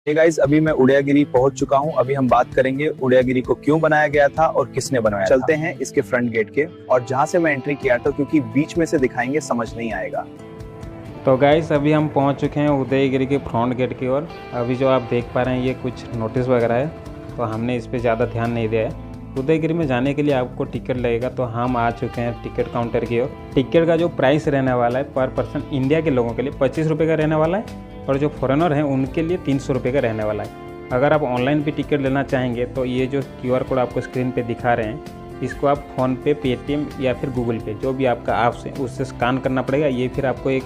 Hey guys, अभी मैं उदयगिरी पहुंच चुका हूं। अभी हम बात करेंगे उदयगिरी को क्यों बनाया गया था और किसने बनाया। चलते हैं इसके फ्रंट गेट के और जहां से मैं एंट्री किया था, क्योंकि बीच में से दिखाएंगे समझ नहीं आएगा। तो गाइस अभी हम पहुंच चुके हैं उदयगिरी के फ्रंट गेट की ओर। अभी जो आप देख पा रहे हैं ये कुछ नोटिस वगैरह है, तो हमने इस पे ज़्यादा ध्यान नहीं दिया है। उदयगिरी में जाने के लिए आपको टिकट लगेगा, तो हम आ चुके हैं टिकट काउंटर की ओर। टिकट का जो प्राइस रहने वाला है पर पर्सन इंडिया के लोगों के लिए 25 रुपये का रहने वाला है और जो फॉरेनर हैं उनके लिए 300 रुपये का रहने वाला है। अगर आप ऑनलाइन भी टिकट लेना चाहेंगे तो ये जो QR कोड आपको स्क्रीन पे दिखा रहे हैं, इसको आप फ़ोनपे, पेटीएम या फिर गूगल पे, जो भी आपका ऐप्स है उससे स्कैन करना पड़ेगा। ये फिर आपको एक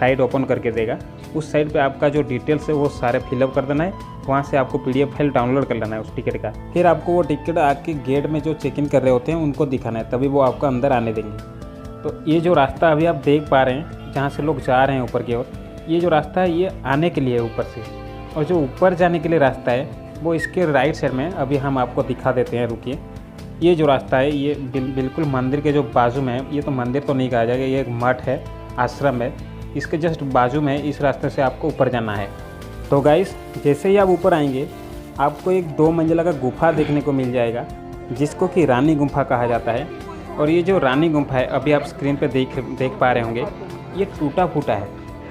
साइट ओपन करके देगा। उस साइट पे आपका जो डिटेल्स है वो सारे फिलअप कर देना है। वहाँ से आपको PDF फाइल डाउनलोड कर लेना है उस टिकट का। फिर आपको वो टिकट आके गेट में जो चेक इन कर रहे होते हैं उनको दिखाना है, तभी वो आपको अंदर आने देंगे। तो ये जो रास्ता अभी आप देख पा रहे हैं जहाँ से लोग जा रहे हैं ऊपर की ओर, ये जो रास्ता है ये आने के लिए है ऊपर से, और जो ऊपर जाने के लिए रास्ता है वो इसके राइट साइड में। अभी हम आपको दिखा देते हैं, रुकिए। ये जो रास्ता है ये बिल्कुल मंदिर के जो बाजू में है। ये तो मंदिर तो नहीं कहा जाएगा, ये एक मठ है, आश्रम है। इसके जस्ट बाजू में इस रास्ते से आपको ऊपर जाना है। तो गाइस जैसे ही आप ऊपर आएंगे आपको एक 2 मंजिला का गुफा देखने को मिल जाएगा, जिसको कि रानी गुम्फा कहा जाता है। और ये जो रानी गुम्फा है अभी आप स्क्रीन पर देख पा रहे होंगे, ये टूटा फूटा है।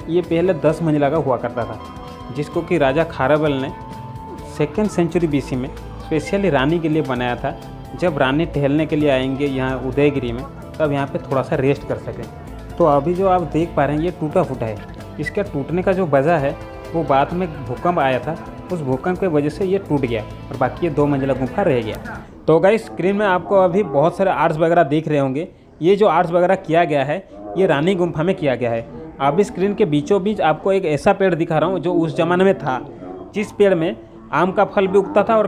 ये पहले 10 मंजिला का हुआ करता था, जिसको कि राजा खारवेल ने 2nd सेंचुरी BC में स्पेशली रानी के लिए बनाया था। जब रानी टहलने के लिए आएंगे यहाँ उदयगिरी में, तब यहाँ पे थोड़ा सा रेस्ट कर सकें। तो अभी जो आप देख पा रहे हैं ये टूटा फूटा है। इसके टूटने का जो वजह है वो बाद में भूकंप आया था, उस भूकंप की वजह से ये टूट गया और बाकी ये 2 मंजिला गुफा रह गया। तो गाइस स्क्रीन में आपको अभी बहुत सारे आर्ट्स वगैरह दिख रहे होंगे। ये जो आर्ट्स वगैरह किया गया है ये रानी गुम्फा में किया गया है। अभी स्क्रीन के बीचों बीच आपको एक ऐसा पेड़ दिखा रहा हूँ जो उस ज़माने में था, जिस पेड़ में आम का फल भी उगता था और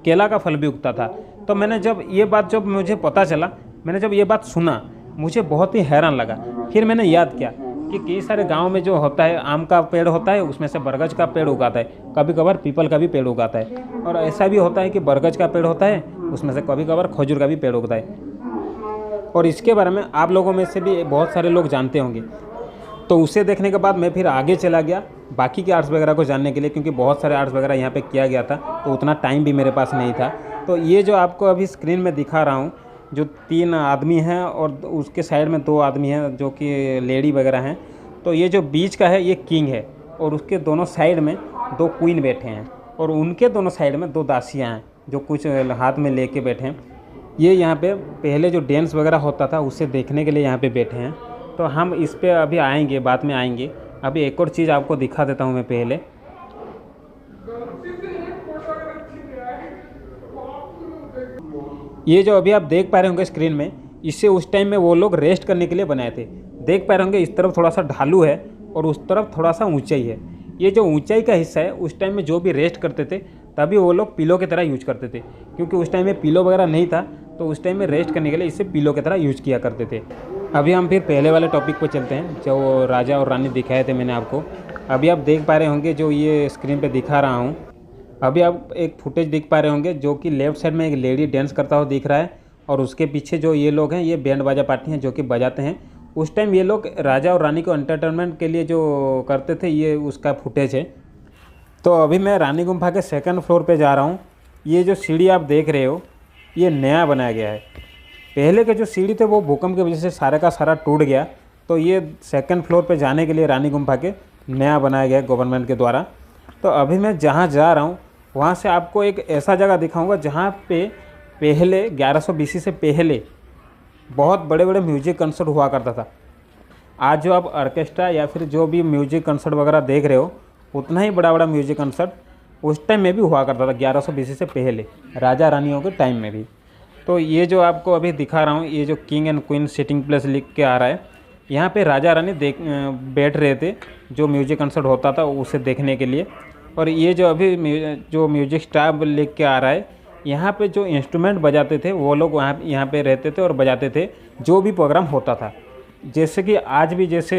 केला का फल भी उगता था। तो मैंने जब मुझे पता चला, मैंने जब ये बात सुना, मुझे बहुत ही हैरान लगा। फिर मैंने याद किया कि कई सारे गांव में जो होता है आम का पेड़ होता है, उसमें से बरगद का पेड़ उगाता है, कभी कभार पीपल का भी पेड़ उगाता है। और ऐसा भी होता है कि बरगद का पेड़ होता है, उसमें से कभी कभार खजूर का भी पेड़ उगता है। और इसके बारे में आप लोगों में से भी बहुत सारे लोग जानते होंगे। तो उसे देखने के बाद मैं फिर आगे चला गया बाकी के आर्ट्स वगैरह को जानने के लिए, क्योंकि बहुत सारे आर्ट्स वगैरह यहाँ पे किया गया था, तो उतना टाइम भी मेरे पास नहीं था। तो ये जो आपको अभी स्क्रीन में दिखा रहा हूँ, जो 3 आदमी हैं और उसके साइड में 2 आदमी हैं जो कि लेडी वगैरह हैं। तो ये जो बीच का है ये किंग है और उसके दोनों साइड में 2 क्वीन बैठे हैं और उनके दोनों साइड में 2 दासियाँ हैं जो कुछ हाथ में लेके बैठे हैं। ये यहाँ पे पहले जो डांस वगैरह होता था उसे देखने के लिए यहाँ पे बैठे हैं। तो हम इस पे अभी आएंगे, बाद में आएंगे। अभी एक और चीज़ आपको दिखा देता हूँ मैं पहले। ये जो अभी आप देख पा रहे होंगे स्क्रीन में, इसे उस टाइम में वो लोग रेस्ट करने के लिए बनाए थे। देख पा रहे होंगे इस तरफ थोड़ा सा ढालू है और उस तरफ थोड़ा सा ऊंचाई है। ये जो ऊंचाई का हिस्सा है उस टाइम में जो भी रेस्ट करते थे तभी वो लोग पिलो की तरह यूज करते थे, क्योंकि उस टाइम में पिलो वगैरह नहीं था। तो उस टाइम में रेस्ट करने के लिए इसे पिलो की तरह यूज किया करते थे। अभी हम फिर पहले वाले टॉपिक पर चलते हैं, जो राजा और रानी दिखाए थे मैंने आपको। अभी आप देख पा रहे होंगे जो ये स्क्रीन पे दिखा रहा हूँ, अभी आप एक फुटेज देख पा रहे होंगे जो कि लेफ्ट साइड में एक लेडी डांस करता हुआ दिख रहा है और उसके पीछे जो ये लोग हैं ये बैंड बाजा पार्टी हैं जो कि बजाते हैं। उस टाइम ये लोग राजा और रानी को एंटरटेनमेंट के लिए जो करते थे, ये उसका फुटेज है। तो अभी मैं रानी गुम्फा के 2nd फ्लोर पे जा रहा हूँ। ये जो सीढ़ी आप देख रहे हो ये नया बनाया गया है। पहले के जो सीढ़ी थे वो भूकंप की वजह से सारा का सारा टूट गया। तो ये 2nd फ्लोर पे जाने के लिए रानी गुम्फा के नया बनाया गया है गवर्नमेंट के द्वारा। तो अभी मैं जहाँ जा रहा हूँ वहाँ से आपको एक ऐसा जगह दिखाऊंगा जहाँ पे पहले 1100 BC से पहले बहुत बड़े बड़े म्यूजिक कंसर्ट हुआ करता था। आज जो आप ऑर्केस्ट्रा या फिर जो भी म्यूजिक कंसर्ट वगैरह देख रहे हो, उतना ही बड़ा बड़ा म्यूजिक कंसर्ट उस टाइम में भी हुआ करता था, 1100 BC से पहले, राजा रानियों के टाइम में भी। तो ये जो आपको अभी दिखा रहा हूँ, ये जो king and queen sitting place लिख के आ रहा है, यहाँ पे राजा रानी बैठ रहे थे जो म्यूजिक कंसर्ट होता था उसे देखने के लिए। और ये जो अभी जो म्यूजिक स्टाफ लिख के आ रहा है, यहाँ पे जो इंस्ट्रूमेंट बजाते थे वो लोग यहाँ पे रहते थे और बजाते थे जो भी प्रोग्राम होता था। जैसे कि आज भी जैसे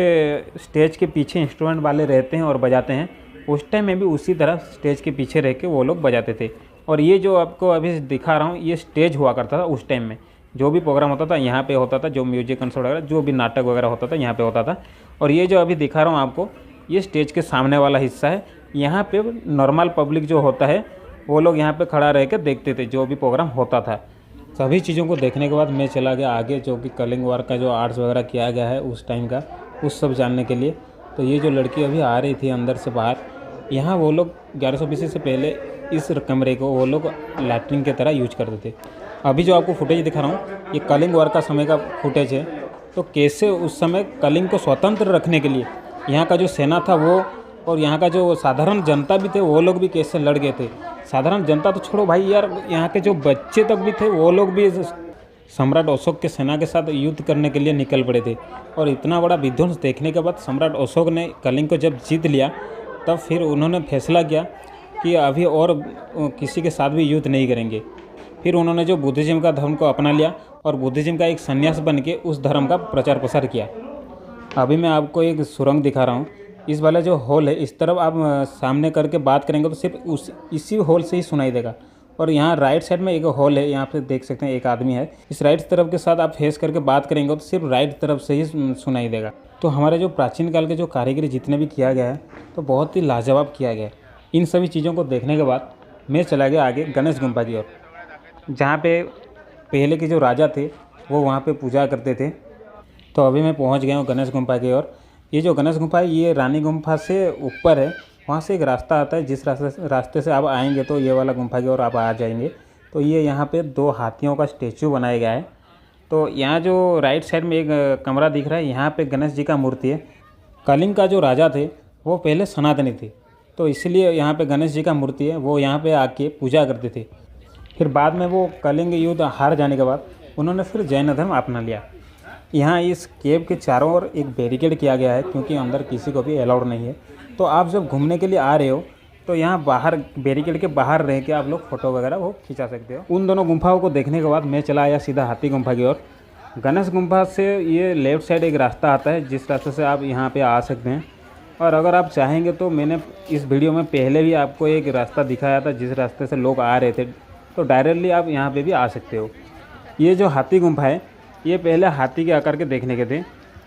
स्टेज के पीछे इंस्ट्रूमेंट वाले रहते हैं और बजाते हैं, उस टाइम में भी उसी तरह स्टेज के पीछे रह के वो लोग बजाते थे। और ये जो आपको अभी दिखा रहा हूँ ये स्टेज हुआ करता था उस टाइम में। जो भी प्रोग्राम होता था यहाँ पे होता था, जो म्यूजिक कंसर्ट वगैरह जो भी नाटक वगैरह होता था यहाँ पे होता था। और ये जो अभी दिखा रहा हूँ आपको, ये स्टेज के सामने वाला हिस्सा है। यहाँ पे नॉर्मल पब्लिक जो होता है वो लोग यहाँ पे खड़ा रह के देखते थे जो भी प्रोग्राम होता था। सभी चीज़ों को देखने के बाद मैं चला गया आगे, जो कि कलिंग वार का जो आर्ट्स वगैरह किया गया है उस टाइम का, उस सब जानने के लिए। तो ये जो लड़की अभी आ रही थी अंदर से बाहर, यहाँ वो लोग 1100 BC से पहले इस कमरे को वो लोग लैट्रिन की तरह यूज करते थे। अभी जो आपको फुटेज दिखा रहा हूँ ये कलिंग वार का समय का फुटेज है। तो कैसे उस समय कलिंग को स्वतंत्र रखने के लिए यहाँ का जो सेना था वो, और यहाँ का जो साधारण जनता भी थे वो लोग भी कैसे लड़ गए थे। साधारण जनता तो छोड़ो भाई यार, यहाँ के जो बच्चे तक भी थे वो लोग भी सम्राट अशोक के सेना के साथ युद्ध करने के लिए निकल पड़े थे। और इतना बड़ा विध्वंस देखने के बाद सम्राट अशोक ने कलिंग को जब जीत लिया, तब फिर उन्होंने फैसला किया कि अभी और किसी के साथ भी युद्ध नहीं करेंगे। फिर उन्होंने जो बुद्धिज्म का धर्म को अपना लिया और बुद्धिज्म का एक संन्यास बन के उस धर्म का प्रचार प्रसार किया। अभी मैं आपको एक सुरंग दिखा रहा हूँ। इस वाला जो हॉल है, इस तरफ आप सामने करके बात करेंगे तो सिर्फ इसी हॉल से ही सुनाई देगा। और यहाँ राइट साइड में एक हॉल है, यहाँ पे देख सकते हैं एक आदमी है। इस राइट तरफ के साथ आप फेस करके बात करेंगे तो सिर्फ राइट तरफ से ही सुनाई देगा। तो हमारे जो प्राचीन काल के जो कारीगरी जितने भी किया गया है तो बहुत ही लाजवाब किया गया है। इन सभी चीज़ों को देखने के बाद मैं चला गया आगे गणेश गुम्फा की ओर, जहाँ पे पहले के जो राजा थे वो वहाँ पे पूजा करते थे। तो अभी मैं पहुँच गया हूँ गणेश गुम्फा की ओर। ये जो गणेश गुम्फा है ये रानी गुम्फा से ऊपर है, वहाँ से एक रास्ता आता है। जिस रास्ते से आप आएंगे तो ये वाला गुम्फा की ओर आप आ जाएंगे। तो ये यहाँ पे 2 हाथियों का स्टेचू बनाया गया है। तो यहाँ जो राइट साइड में एक कमरा दिख रहा है, यहाँ पे गणेश जी का मूर्ति है। कलिंग का जो राजा थे वो पहले सनातनी थे, तो इसलिए यहाँ पे गणेश जी का मूर्ति है। वो यहाँ पे आके पूजा करते थे। फिर बाद में वो कलिंग युद्ध हार जाने के बाद उन्होंने फिर जैन धर्म अपना लिया। यहाँ इस केव के चारों ओर एक बैरिकेड किया गया है क्योंकि अंदर किसी को भी अलाउड नहीं है। तो आप जब घूमने के लिए आ रहे हो तो यहाँ बाहर बैरिकेड के बाहर रह के आप लोग फ़ोटो वगैरह वो खिंचा सकते हो। उन दोनों गुम्फाओं को देखने के बाद मैं चला आया सीधा हाथी गुम्फा की ओर। गणेश गुम्फा से ये लेफ़्ट साइड एक रास्ता आता है, जिस रास्ते से आप यहाँ पे आ सकते हैं। और अगर आप चाहेंगे तो मैंने इस वीडियो में पहले भी आपको एक रास्ता दिखाया था जिस रास्ते से लोग आ रहे थे, तो डायरेक्टली आप यहाँ पे भी आ सकते हो। ये जो हाथी गुम्फा है ये पहले हाथी के आकार के देखने के थे,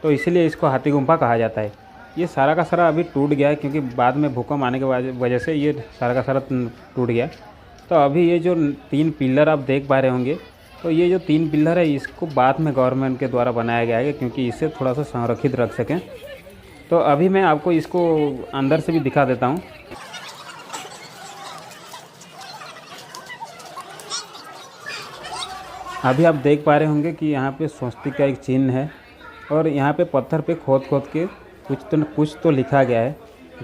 तो इसलिए इसको हाथी गुम्फा कहा जाता है। ये सारा का सारा अभी टूट गया है क्योंकि बाद में भूकंप आने के वजह से ये सारा का सारा टूट गया। तो अभी ये जो 3 पिलर आप देख पा रहे होंगे, तो ये जो 3 पिलर है इसको बाद में गवर्नमेंट के द्वारा बनाया गया है क्योंकि इसे थोड़ा सा संरक्षित रख सकें। तो अभी मैं आपको इसको अंदर से भी दिखा देता हूँ। अभी आप देख पा रहे होंगे कि यहाँ पे स्वस्तिक का एक चिन्ह है और यहाँ पे पत्थर पे खोद के कुछ तो लिखा गया है,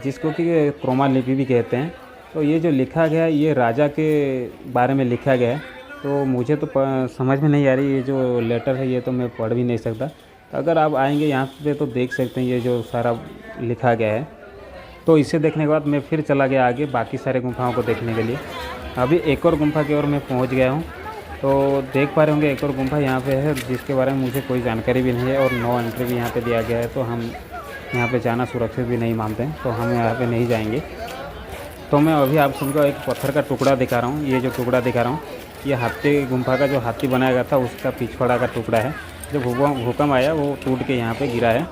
जिसको कि क्रोमा लिपि भी कहते हैं। तो ये जो लिखा गया है ये राजा के बारे में लिखा गया है। तो मुझे तो समझ में नहीं आ रही, ये जो लेटर है ये तो मैं पढ़ भी नहीं सकता। अगर आप आएंगे यहाँ पे तो देख सकते हैं ये जो सारा लिखा गया है। तो इसे देखने के बाद मैं फिर चला गया आगे बाकी सारे गुम्फाओं को देखने के लिए। अभी एक और गुम्फा की ओर मैं पहुँच गया हूँ। तो देख पा रहे होंगे एक और गुम्फा यहाँ पे है जिसके बारे में मुझे कोई जानकारी भी नहीं है और नो एंट्री भी यहाँ पे दिया गया है। तो हम यहाँ पे जाना सुरक्षित भी नहीं मानते हैं, तो हम यहाँ पे नहीं जाएंगे। तो मैं अभी आप सबको एक पत्थर का टुकड़ा दिखा रहा हूँ। ये जो टुकड़ा दिखा रहा हूँ ये हाथी गुम्फा का जो हाथी बनाया गया था उसका पिछवाड़ा का टुकड़ा है। जब भूकंप आया वो टूट के यहाँ पर गिरा है।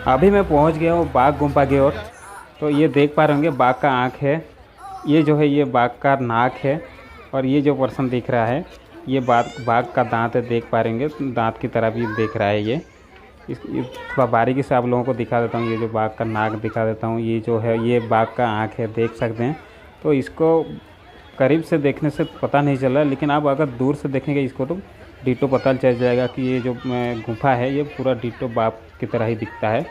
अभी मैं पहुँच गया हूँ बाघ गुम्फा की ओर। तो ये देख पा रहे होंगे बाघ का आँख है, ये जो है ये बाघ का नाक है और ये जो पर्सन दिख रहा है ये बाघ का दांत है। देख पा रहेंगे दांत की तरह भी देख रहा है ये थोड़ा बारीकी से आप लोगों को दिखा देता हूँ। ये जो बाघ का नाक दिखा देता हूँ, ये जो है ये बाघ का आँख है, देख सकते हैं। तो इसको करीब से देखने से पता नहीं चल रहा, लेकिन आप अगर दूर से देखेंगे इसको तो डिटो पता चल जाएगा कि ये जो गुम्फा है ये पूरा डिटो बाघ की तरह ही दिखता है।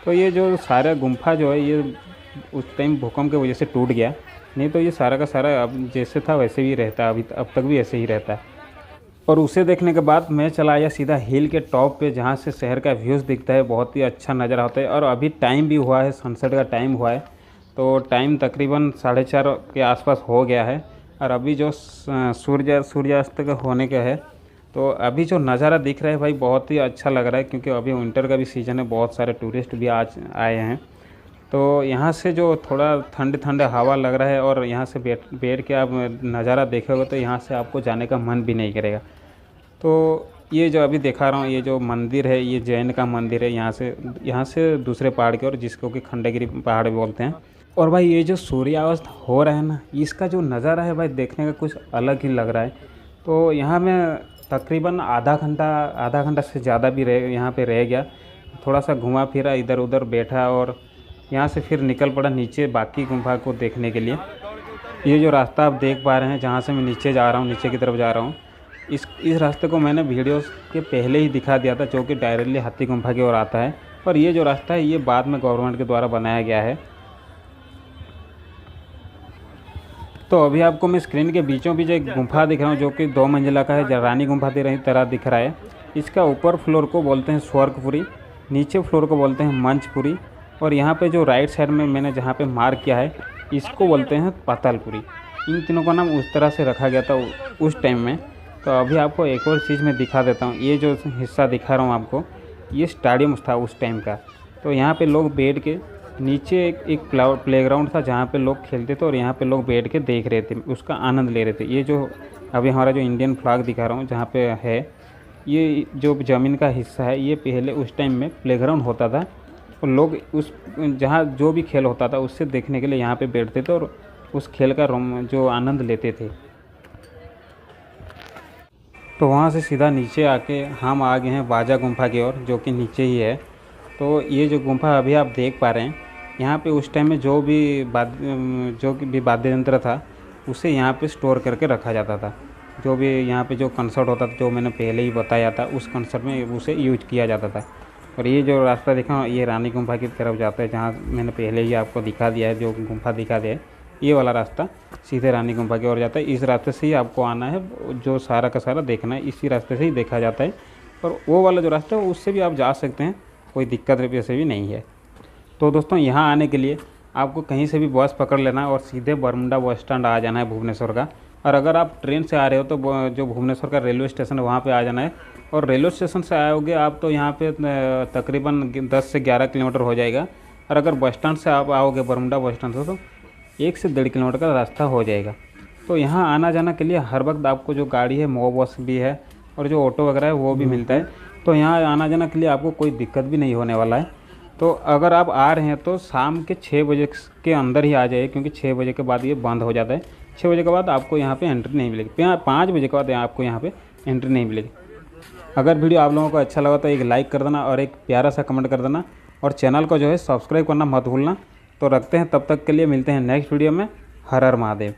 तो ये जो सारा गुम्फा जो है ये उस टाइम भूकंप की वजह से टूट गया, नहीं तो ये सारा का सारा अब जैसे था वैसे ही रहता है, अब तक भी ऐसे ही रहता है। और उसे देखने के बाद मैं चला आया सीधा हिल के टॉप पे जहाँ से शहर का व्यूज़ दिखता है, बहुत ही अच्छा नज़र आता है। और अभी टाइम भी हुआ है, सनसेट का टाइम हुआ है। तो टाइम तकरीबन 4:30 के आसपास हो गया है और अभी जो सूर्यास्त का होने का है। तो अभी जो नज़ारा दिख रहा है भाई बहुत ही अच्छा लग रहा है क्योंकि अभी विंटर का भी सीज़न है, बहुत सारे टूरिस्ट भी आज आए हैं। तो यहाँ से जो थोड़ा ठंडे हवा लग रहा है और यहाँ से बैठ के आप नज़ारा देखोगे तो यहाँ से आपको जाने का मन भी नहीं करेगा। तो ये जो अभी दिखा रहा हूँ ये जो मंदिर है ये जैन का मंदिर है। यहाँ से दूसरे पहाड़ की ओर जिसको कि खंडगिरी पहाड़ बोलते हैं, और भाई ये जो सूर्यास्त हो रहा है ना, इसका जो नज़ारा है भाई देखने का कुछ अलग ही लग रहा है। तो यहाँ मैं तकरीबन आधा घंटा से ज़्यादा भी यहाँ पे रह गया। थोड़ा सा घुमा फिरा, इधर उधर बैठा और यहाँ से फिर निकल पड़ा नीचे बाकी गुम्फा को देखने के लिए। ये जो रास्ता आप देख पा रहे हैं जहाँ से मैं नीचे जा रहा हूँ, नीचे की तरफ जा रहा हूँ, इस रास्ते को मैंने वीडियोस के पहले ही दिखा दिया था, जो कि डायरेक्टली हाथी गुम्फा की ओर आता है। पर ये जो रास्ता है ये बाद में गवर्नमेंट के द्वारा बनाया गया है। तो अभी आपको मैं स्क्रीन के बीचों बीच एक गुम्फा दिख रहा हूँ, जो कि 2 मंजिला का है, रानी गुम्फा की तरह दिख रहा है। इसका ऊपर फ्लोर को बोलते हैं स्वर्गपुरी, नीचे फ्लोर को बोलते हैं मंचपुरी, और यहाँ पे जो राइट साइड में मैंने जहाँ पे मार्क किया है इसको बोलते हैं पातालपुरी। इन तीनों का नाम उस तरह से रखा गया था उस टाइम में। तो अभी आपको एक और चीज़ मैं दिखा देता हूँ। ये जो हिस्सा दिखा रहा हूँ आपको, ये स्टेडियम था उस टाइम का। तो यहाँ पे लोग बैठ के, नीचे एक प्लेग्राउंड था जहाँ पे लोग खेलते थे और यहाँ पे लोग बैठ के देख रहे थे, उसका आनंद ले रहे थे। ये जो अभी हमारा जो इंडियन फ्लैग दिखा रहा हूँ जहाँ पे है, ये जो ज़मीन का हिस्सा है, ये पहले उस टाइम में प्लेग्राउंड होता था और लोग उस जहाँ जो भी खेल होता था उससे देखने के लिए यहाँ पे बैठते थे और उस खेल का जो आनंद लेते थे। तो वहाँ से सीधा नीचे आके हम आ गए हैं बाजा गुम्फा की ओर, जो कि नीचे ही है। तो ये जो गुम्फा अभी आप देख पा रहे हैं, यहाँ पे उस टाइम में जो भी वाद्य यंत्र था उसे यहाँ पे स्टोर करके रखा जाता था। जो भी यहाँ पे जो कंसर्ट होता था, जो मैंने पहले ही बताया था, उस कंसर्ट में उसे यूज किया जाता था। और ये जो रास्ता दिखा, ये रानी गुम्फा की तरफ जाता है, जहाँ मैंने पहले ही आपको दिखा दिया है, जो गुम्फा दिखा दिया है, ये वाला रास्ता सीधे रानी गुम्फा की ओर जाता है। इस रास्ते से ही आपको आना है, जो सारा का सारा देखना है इसी रास्ते से ही देखा जाता है। और वो वाला जो रास्ता है उससे भी आप जा सकते हैं, कोई दिक्कत वैसे भी नहीं है। तो दोस्तों यहाँ आने के लिए आपको कहीं से भी बस पकड़ लेना और सीधे बरमुंडा बस स्टैंड आ जाना है भुवनेश्वर का। और अगर आप ट्रेन से आ रहे हो तो जो भुवनेश्वर का रेलवे स्टेशन है वहाँ पे आ जाना है। और रेलवे स्टेशन से आओगे आप तो यहाँ पे तकरीबन 10 से 11 किलोमीटर हो जाएगा। और अगर बस स्टैंड से आप आओगे बरमुंडा बस स्टैंड से तो 1 से 1.5 किलोमीटर का रास्ता हो जाएगा। तो यहाँ आना जाना के लिए हर वक्त आपको जो गाड़ी है मो बस भी है और जो ऑटो वगैरह है वो भी मिलता है। तो यहाँ आना जाना के लिए आपको कोई दिक्कत भी नहीं होने वाला है। तो अगर आप आ रहे हैं तो शाम के 6 बजे के अंदर ही आ जाइए, क्योंकि 6 बजे के बाद ये बंद हो जाता है। 6 बजे के बाद आपको यहाँ पे एंट्री नहीं मिलेगी। 5 बजे के बाद आपको यहाँ पे एंट्री नहीं मिलेगी। अगर वीडियो आप लोगों को अच्छा लगा तो एक लाइक कर देना और एक प्यारा सा कमेंट कर देना, और चैनल को जो है सब्सक्राइब करना मत भूलना। तो रखते हैं, तब तक के लिए मिलते हैं नेक्स्ट वीडियो में। हर हर महादेव।